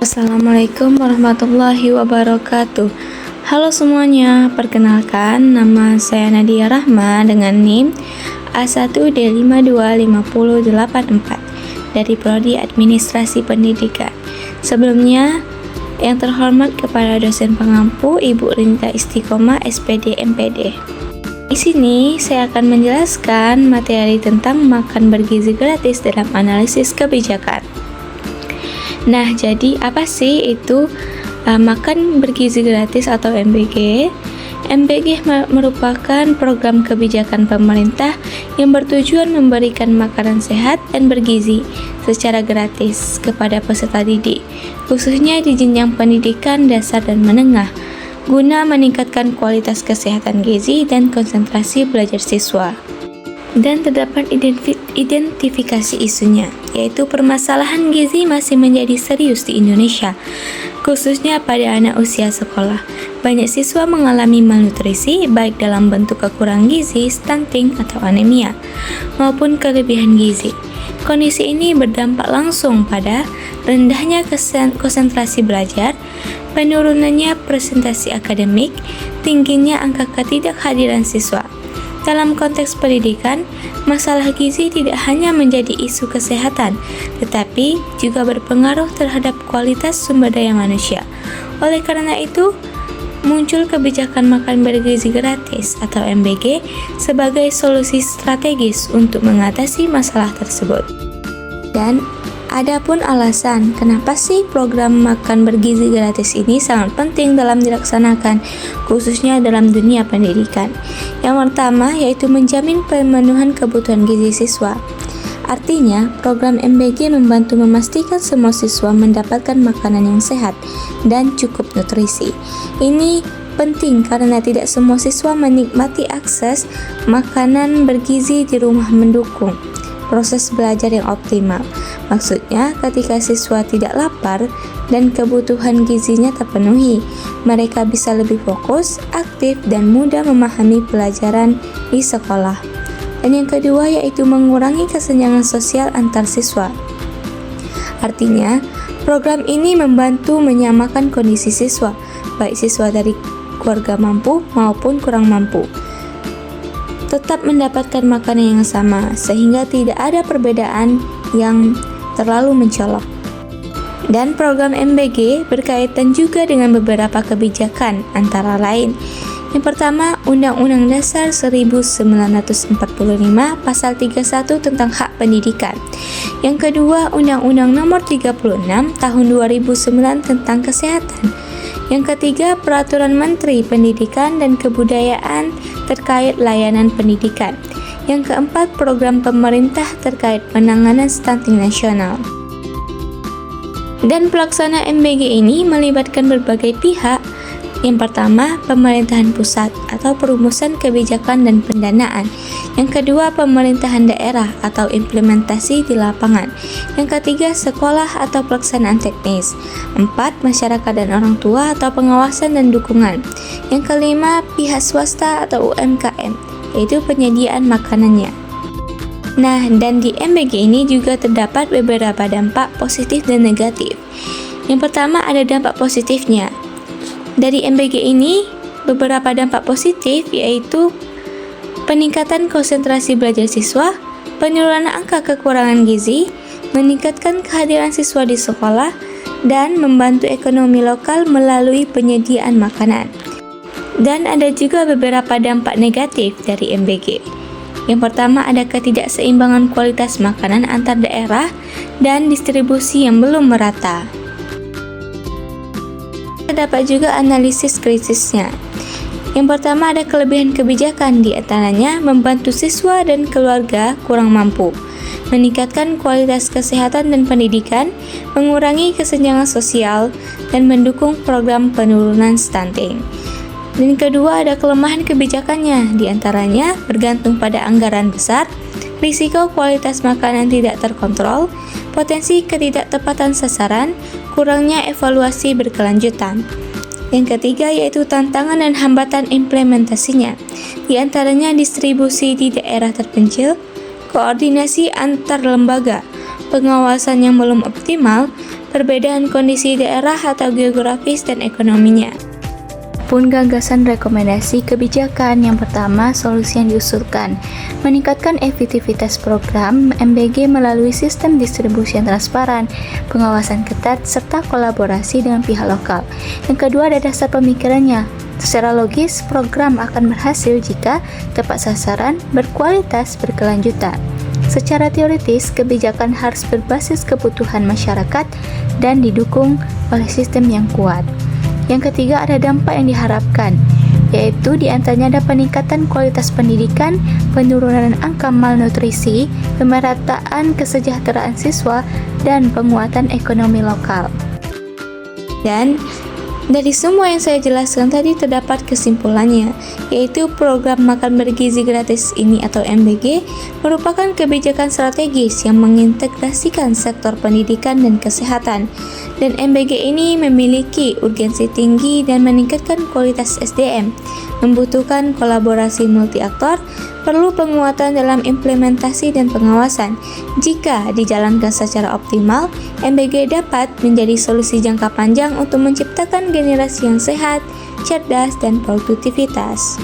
Assalamualaikum warahmatullahi wabarakatuh. Halo semuanya, perkenalkan nama saya Nadia Rahma dengan NIM A1D5250884 dari Prodi Administrasi Pendidikan. Sebelumnya, yang terhormat kepada dosen pengampu Ibu Rinta Istiqomah SPD MPD. Di sini saya akan menjelaskan materi tentang makan bergizi gratis dalam analisis kebijakan. Nah, jadi apa sih itu makan bergizi gratis atau MBG? MBG merupakan program kebijakan pemerintah yang bertujuan memberikan makanan sehat dan bergizi secara gratis kepada peserta didik, khususnya di jenjang pendidikan dasar dan menengah, guna meningkatkan kualitas kesehatan gizi dan konsentrasi belajar siswa. Dan terdapat identifikasi isunya, yaitu permasalahan gizi masih menjadi serius di Indonesia, khususnya pada anak usia sekolah. Banyak siswa mengalami malnutrisi, baik dalam bentuk kekurangan gizi, stunting, atau anemia, maupun kelebihan gizi. Kondisi ini berdampak langsung pada rendahnya konsentrasi belajar, penurunannya presentasi akademik, tingginya angka ketidakhadiran siswa. Dalam konteks pendidikan, masalah gizi tidak hanya menjadi isu kesehatan, tetapi juga berpengaruh terhadap kualitas sumber daya manusia. Oleh karena itu, muncul kebijakan makan bergizi gratis atau MBG sebagai solusi strategis untuk mengatasi masalah tersebut. Dan adapun alasan kenapa sih program makan bergizi gratis ini sangat penting dalam dilaksanakan, khususnya dalam dunia pendidikan. Yang pertama yaitu menjamin pemenuhan kebutuhan gizi siswa. Artinya, program MBG membantu memastikan semua siswa mendapatkan makanan yang sehat dan cukup nutrisi. Ini penting karena tidak semua siswa menikmati akses makanan bergizi di rumah mendukung proses belajar yang optimal. Maksudnya, ketika siswa tidak lapar dan kebutuhan gizinya terpenuhi, mereka bisa lebih fokus, aktif, dan mudah memahami pelajaran di sekolah. Dan yang kedua yaitu mengurangi kesenjangan sosial antar siswa. Artinya, program ini membantu menyamakan kondisi siswa, baik siswa dari keluarga mampu maupun kurang mampu, tetap mendapatkan makanan yang sama, sehingga tidak ada perbedaan yang terlalu mencolok. Dan program MBG berkaitan juga dengan beberapa kebijakan, antara lain: yang pertama, Undang-Undang Dasar 1945 Pasal 31 tentang Hak Pendidikan. Yang kedua, Undang-Undang Nomor 36 Tahun 2009 tentang Kesehatan. Yang ketiga, Peraturan Menteri Pendidikan dan Kebudayaan terkait layanan pendidikan. Yang keempat, program pemerintah terkait penanganan stunting nasional. Dan pelaksana MBG ini melibatkan berbagai pihak. Yang pertama, pemerintahan pusat atau perumusan kebijakan dan pendanaan. Yang kedua, pemerintahan daerah atau implementasi di lapangan. Yang ketiga, sekolah atau pelaksanaan teknis. 4, masyarakat dan orang tua atau pengawasan dan dukungan. Yang kelima, pihak swasta atau UMKM, yaitu penyediaan makanannya. Nah, dan di MBG ini juga terdapat beberapa dampak positif dan negatif. Yang pertama, ada dampak positifnya. Dari MBG ini, beberapa dampak positif yaitu peningkatan konsentrasi belajar siswa, penurunan angka kekurangan gizi, meningkatkan kehadiran siswa di sekolah, dan membantu ekonomi lokal melalui penyediaan makanan. Dan ada juga beberapa dampak negatif dari MBG. Yang pertama, ada ketidakseimbangan kualitas makanan antar daerah dan distribusi yang belum merata. Terdapat juga analisis kritisnya. Yang pertama, ada kelebihan kebijakan, di antaranya membantu siswa dan keluarga kurang mampu, meningkatkan kualitas kesehatan dan pendidikan, mengurangi kesenjangan sosial, dan mendukung program penurunan stunting. Dan kedua, ada kelemahan kebijakannya, di antaranya bergantung pada anggaran besar, risiko kualitas makanan tidak terkontrol, potensi ketidaktepatan sasaran, kurangnya evaluasi berkelanjutan. Yang ketiga yaitu tantangan dan hambatan implementasinya, di antaranya distribusi di daerah terpencil, koordinasi antar lembaga, pengawasan yang belum optimal, perbedaan kondisi daerah atau geografis dan ekonominya. Pun gagasan rekomendasi kebijakan yang pertama, solusi yang diusulkan meningkatkan efektivitas program MBG melalui sistem distribusi yang transparan, pengawasan ketat, serta kolaborasi dengan pihak lokal. Yang kedua ada dasar pemikirannya. Secara logis, program akan berhasil jika tepat sasaran, berkualitas, berkelanjutan. Secara teoritis, kebijakan harus berbasis kebutuhan masyarakat dan didukung oleh sistem yang kuat. Yang ketiga ada dampak yang diharapkan, yaitu diantaranya ada peningkatan kualitas pendidikan, penurunan angka malnutrisi, pemerataan kesejahteraan siswa, dan penguatan ekonomi lokal. Dan dari semua yang saya jelaskan tadi terdapat kesimpulannya, yaitu program makan bergizi gratis ini atau MBG merupakan kebijakan strategis yang mengintegrasikan sektor pendidikan dan kesehatan. Dan MBG ini memiliki urgensi tinggi dan meningkatkan kualitas SDM, membutuhkan kolaborasi multi aktor, perlu penguatan dalam implementasi dan pengawasan. Jika dijalankan secara optimal, MBG dapat menjadi solusi jangka panjang untuk menciptakan generasi yang sehat, cerdas, dan produktivitas.